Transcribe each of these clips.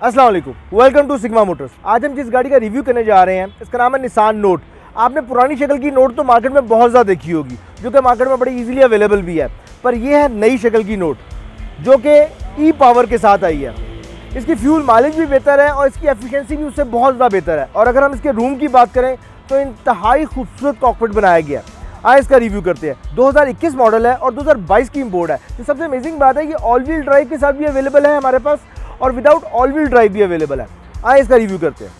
अस्सलाम वालेकुम, welcome to sigma Motors. आज हम जिस गाड़ी का रिव्यू करने जा रहे हैं इसका नाम है निसान नोट। आपने पुरानी शक्ल की नोट तो मार्केट में बहुत ज़्यादा देखी होगी, जो कि मार्केट में बड़ी इजीली अवेलेबल भी है, पर यह है नई शक्ल की नोट जो कि ई पावर के साथ आई है। इसकी फ्यूल माइलेज भी बेहतर है और इसकी एफिशिएंसी भी उससे बहुत ज़्यादा बेहतर है। और अगर हम इसके रूम की बात करें तो इंतहाई खूबसूरत कॉकपिट बनाया गया है। आए इसका रिव्यू करते हैं। 2021 मॉडल है और 2022 की इंपोर्ट है। तो सबसे अमेजिंग बात है कि ऑल व्हील ड्राइव के साथ भी अवेलेबल है हमारे पास और विदाउट ऑल व्हील ड्राइव भी अवेलेबल है। आए इसका रिव्यू करते हैं।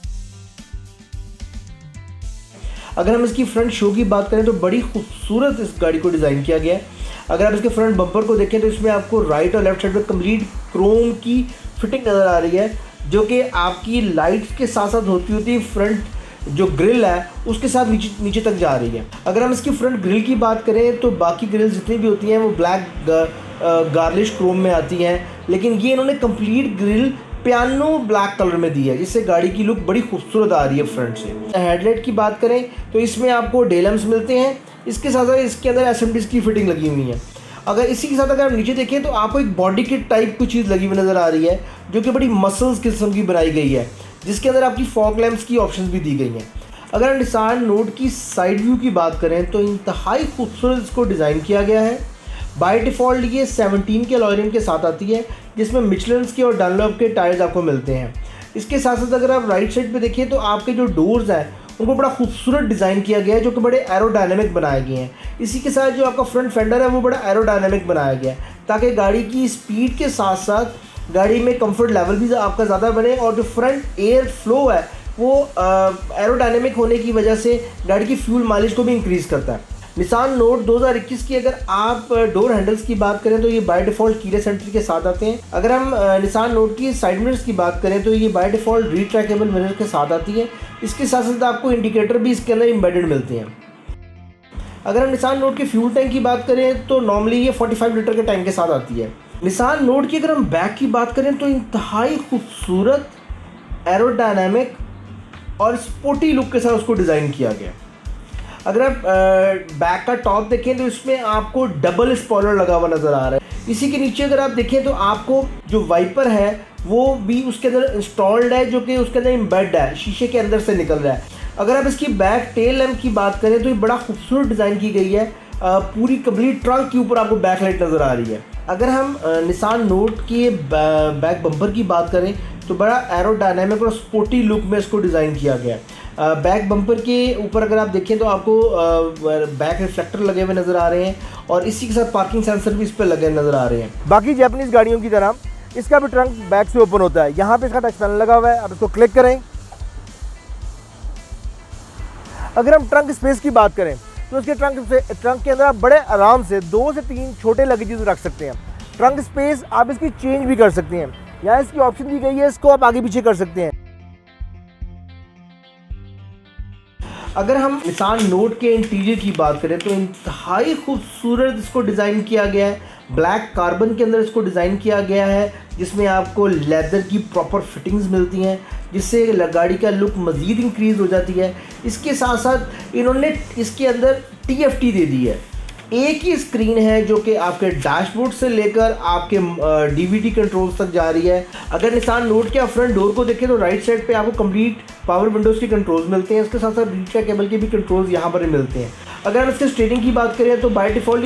अगर हम इसकी फ्रंट शो की बात करें तो बड़ी खूबसूरत इस गाड़ी को डिज़ाइन किया गया है। अगर आप इसके फ्रंट बम्पर को देखें तो इसमें आपको राइट और लेफ्ट साइड पर कंप्लीट क्रोम की फिटिंग नज़र आ रही है, जो कि आपकी लाइट्स के साथ साथ होती फ्रंट जो ग्रिल है उसके साथ नीचे तक जा रही है। अगर हम इसकी फ्रंट ग्रिल की बात करें तो बाकी ग्रिल जितनी भी होती हैं वो ब्लैक गार्लिश क्रोम में आती हैं, लेकिन ये इन्होंने complete grill piano black colour में दी है, जिससे गाड़ी की लुक बड़ी खूबसूरत आ रही है फ्रंट से। हेडलाइट की बात करें तो इसमें आपको डेलम्स मिलते हैं, इसके साथ साथ इसके अंदर एसएमडीज की फिटिंग लगी हुई है। अगर इसी के साथ अगर आप नीचे देखें तो आपको एक बॉडी किट टाइप कुछ चीज़ लगी हुई नज़र आ रही है, जो कि बड़ी मसल्स किस्म की बनाई गई है, जिसके अंदर आपकी फॉग लैंप्स की ऑप्शंस भी दी गई हैं। अगर हम निसान नोट की साइड व्यू की बात करें तो इंतहाई खूबसूरत इसको डिज़ाइन किया गया है। बाय डिफ़ॉल्ट ये 17 के अलॉय रिम के साथ आती है, जिसमें मिचेलिन्स के और डनलॉप के टायर्स आपको मिलते हैं। इसके साथ साथ अगर आप राइट साइड पे देखें तो आपके जो डोर्स हैं उनको बड़ा खूबसूरत डिज़ाइन किया गया है, जो कि बड़े एरोडायनेमिक बनाए गए हैं। इसी के साथ जो आपका फ्रंट फेंडर है वो बड़ा एरोडायनेमिक बनाया गया है, ताकि गाड़ी की स्पीड के साथ साथ गाड़ी में कंफर्ट लेवल भी आपका ज़्यादा बने, और जो फ्रंट एयर फ्लो है वो एरोडायनेमिक होने की वजह से गाड़ी की फ्यूल माइलेज को भी इंक्रीज़ करता है। निसान नोट 2021 की अगर आप डोर हैंडल्स की बात करें तो ये बाय डिफ़ॉल्ट कीलेस एंट्री के साथ आते हैं। अगर हम निसान नोट की साइड मिरर्स की बात करें तो ये बाय डिफ़ॉल्ट रिट्रैकेबल मिरर के साथ आती है। इसके साथ साथ आपको इंडिकेटर भी इसके अंदर एम्बेडेड मिलते हैं। अगर हम निसान नोट के फ्यूल टैंक की बात करें तो नॉर्मली ये 45 लीटर के टैंक के साथ आती है। निसान नोट की अगर हम बैक की बात करें तो इंतहाई खूबसूरत एरोडायनामिक और स्पोर्टी लुक के साथ उसको डिज़ाइन किया गया। अगर आप बैक का टॉप देखें तो इसमें आपको डबल स्पॉइलर लगा हुआ नज़र आ रहा है। इसी के नीचे अगर आप देखें तो आपको जो वाइपर है वो भी उसके अंदर इंस्टॉल्ड है, जो कि उसके अंदर एम्बेड है, शीशे के अंदर से निकल रहा है। अगर आप इसकी बैक टेल लैम्प की बात करें तो ये बड़ा खूबसूरत डिज़ाइन की गई है। पूरी कंप्लीट ट्रंक के ऊपर आपको बैक लाइट नज़र आ रही है। अगर हम निसान नोट की बैक बम्पर की बात करें तो बड़ा एरोडायनामिक और स्पोर्टी लुक में इसको डिज़ाइन किया गया है। बैक बम्पर के ऊपर अगर आप देखें तो आपको बैक रिफ्लेक्टर लगे हुए नज़र आ रहे हैं, और इसी के साथ पार्किंग सेंसर भी इस पर लगे नज़र आ रहे हैं। बाकी जापानीज़ गाड़ियों की तरह इसका भी ट्रंक बैक से ओपन होता है। यहाँ पे इसका टच पैनल लगा हुआ है, अब इसको क्लिक करें। अगर हम ट्रंक स्पेस की बात करें तो इसके ट्रंक के अंदर आप बड़े आराम से 2 से 3 छोटे लगेजेस रख सकते हैं। ट्रंक स्पेस आप इसकी चेंज भी कर सकते हैं, यहाँ इसकी ऑप्शन दी गई है, इसको आप आगे पीछे कर सकते हैं। अगर हम निसान नोट के इंटीरियर की बात करें तो इंतहाई खूबसूरत इसको डिज़ाइन किया गया है। ब्लैक कार्बन के अंदर इसको डिज़ाइन किया गया है, जिसमें आपको लेदर की प्रॉपर फिटिंग्स मिलती हैं, जिससे गाड़ी का लुक मज़ीद इंक्रीज़ हो जाती है। इसके साथ साथ इन्होंने इसके अंदर TFT दे दी है। एक ही स्क्रीन है जो कि आपके डैशबोर्ड से लेकर आपके DVD कंट्रोल्स तक जा रही है। अगर निसान नोट के फ्रंट डोर को देखें तो राइट साइड पे आपको कंप्लीट पावर विंडोज़ के कंट्रोल्स मिलते हैं। इसके साथ साथ रिट्रैकेबल के भी कंट्रोल्स यहाँ पर मिलते हैं। अगर हम इसके स्टीयरिंग की बात करें तो by default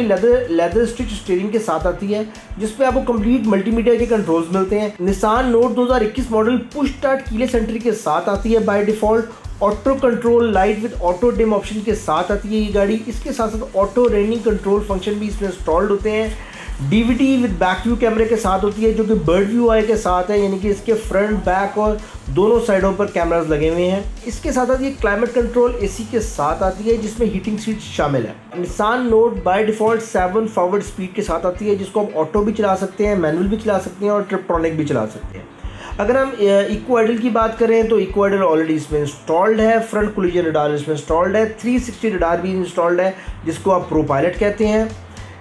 leather stitch steering के साथ आती है, जिसपे आपको कंप्लीट मल्टीमीडिया के कंट्रोल्स मिलते हैं। Nissan note 2021 model push start keyless entry के साथ आती है। By default auto control light with auto dim option के साथ आती है ये गाड़ी। इसके साथ साथ ऑटो रेनिंग कंट्रोल फंक्शन भी इसमें इंस्टॉल्ड होते हैं। DVD विद बैक व्यू कैमरे के साथ होती है, जो कि बर्ड व्यू आई के साथ है, यानी कि इसके फ्रंट बैक और दोनों साइडों पर कैमरास लगे हुए हैं। इसके साथ साथ ये क्लाइमेट कंट्रोल AC के साथ आती है, जिसमें हीटिंग सीट शामिल है। Nissan note by default 7 forward speed के साथ आती है, जिसको आप ऑटो भी चला सकते हैं, मैनुअल भी चला सकते हैं और ट्रिप्टॉनिक भी चला सकते हैं। अगर हम इको आइडल की बात करें तो इको आइडल ऑलरेडी इसमें इंस्टॉल्ड है। फ्रंट कोलिजन रडार इसमें इंस्टॉल्ड है। 360 रडार भी इंस्टॉल्ड है, जिसको आप प्रो पायलट कहते हैं।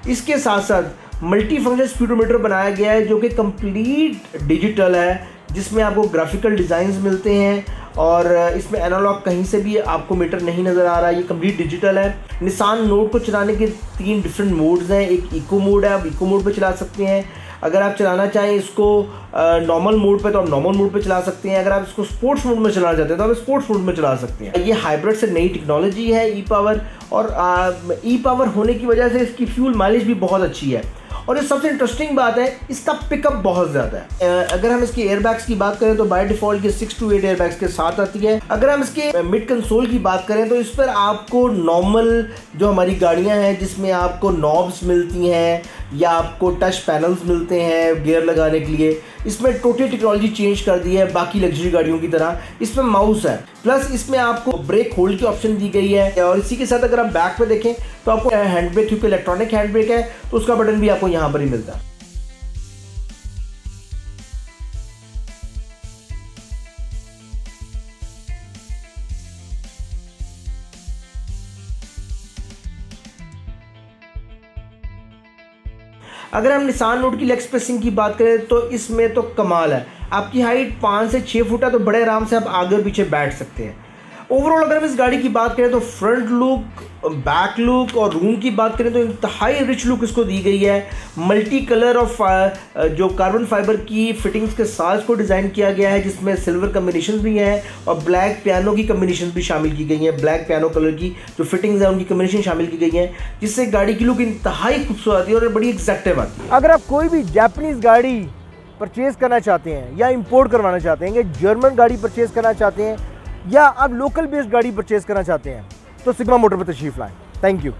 इसके साथ साथ मल्टी फंक्शन स्पीडोमीटर बनाया गया है, जो कि कंप्लीट डिजिटल है, जिसमें आपको ग्राफिकल डिज़ाइंस मिलते हैं, और इसमें एनालॉग कहीं से भी आपको मीटर नहीं नज़र आ रहा है। ये कंप्लीट डिजिटल है। निसान नोट को चलाने के 3 डिफरेंट मोड्स हैं। एक इको मोड है, आप इको मोड पर चला सकते हैं। अगर आप चलाना चाहें इसको नॉर्मल मोड पे तो आप नॉर्मल मोड पे चला सकते हैं। अगर आप इसको स्पोर्ट्स मोड में चलाना चाहते हैं तो आप स्पोर्ट्स मोड में चला सकते हैं। ये हाइब्रिड से नई टेक्नोलॉजी है ई पावर, और ई पावर होने की वजह से इसकी फ्यूल माइलेज भी बहुत अच्छी है। और ये सबसे इंटरेस्टिंग बात है, इसका पिकअप बहुत ज़्यादा है। अगर हम इसके एयरबैग्स की बात करें तो बाय डिफ़ॉल्ट के 6 to 8 एयरबैग्स के साथ आती है। अगर हम इसके मिड कंसोल की बात करें तो इस पर आपको नॉर्मल जो हमारी गाड़ियां हैं जिसमें आपको नॉब्स मिलती हैं या आपको टच पैनल्स मिलते हैं गियर लगाने के लिए, इसमें टोटल टेक्नोलॉजी चेंज कर दी है बाकी लग्जरी गाड़ियों की तरह। इसमें माउस है, प्लस इसमें आपको ब्रेक होल्ड की ऑप्शन दी गई है। और इसी के साथ अगर आप बैक पे देखें तो आपको हैंड ब्रेक, क्योंकि इलेक्ट्रॉनिक हैंड ब्रेक है तो उसका बटन भी आपको यहाँ पर ही मिलता है। अगर हम निसान नोट की लेग स्पेसिंग की बात करें तो इसमें तो कमाल है। आपकी हाइट 5 से 6 फुट है तो बड़े आराम से आप आगे और पीछे बैठ सकते हैं। ओवरऑल अगर हम इस गाड़ी की बात करें तो फ्रंट लुक, बैक लुक और रूम की बात करें तो इंतहाई रिच लुक इसको दी गई है। मल्टी कलर ऑफ जो कार्बन फाइबर की फिटिंग्स के साथ इसको डिज़ाइन किया गया है, जिसमें सिल्वर कम्बिनेशन भी हैं और ब्लैक पियानो की कम्बिनेशन भी शामिल की गई हैं। ब्लैक पियानो कलर की जो फिटिंग्स हैं उनकी कम्बिनेशन शामिल की गई हैं, जिससे गाड़ी की लुक इंतहाई खूबसूरत आती है और बड़ी एग्जैक्टिव आती है। अगर आप कोई भी जापानीज़ गाड़ी परचेज़ करना चाहते हैं या इंपोर्ट करवाना चाहते हैं, या जर्मन गाड़ी परचेज़ करना चाहते हैं, या आप लोकल बेस्ड गाड़ी परचेज़ करना चाहते हैं तो सिग्मा मोटर पर तशरीफ़ लाएं। Thank you.